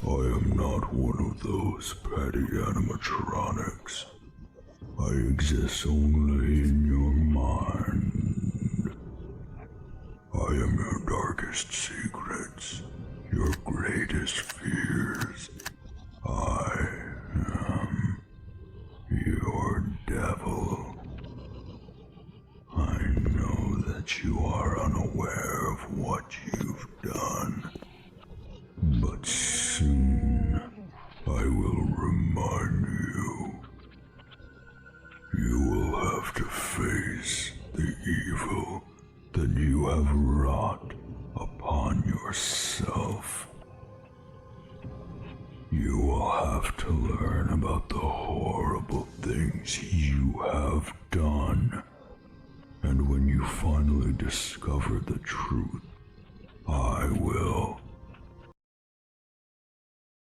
I am not one of those petty animatronics. I exist only in your mind. I am your darkest secrets, your greatest fears. I am your devil. I know that you are unaware of what you've done, but soon I will remind you. You will have to face the evil that you have wrought upon yourself. You will have to learn about the horrible things you have done. And when you finally discover the truth, I will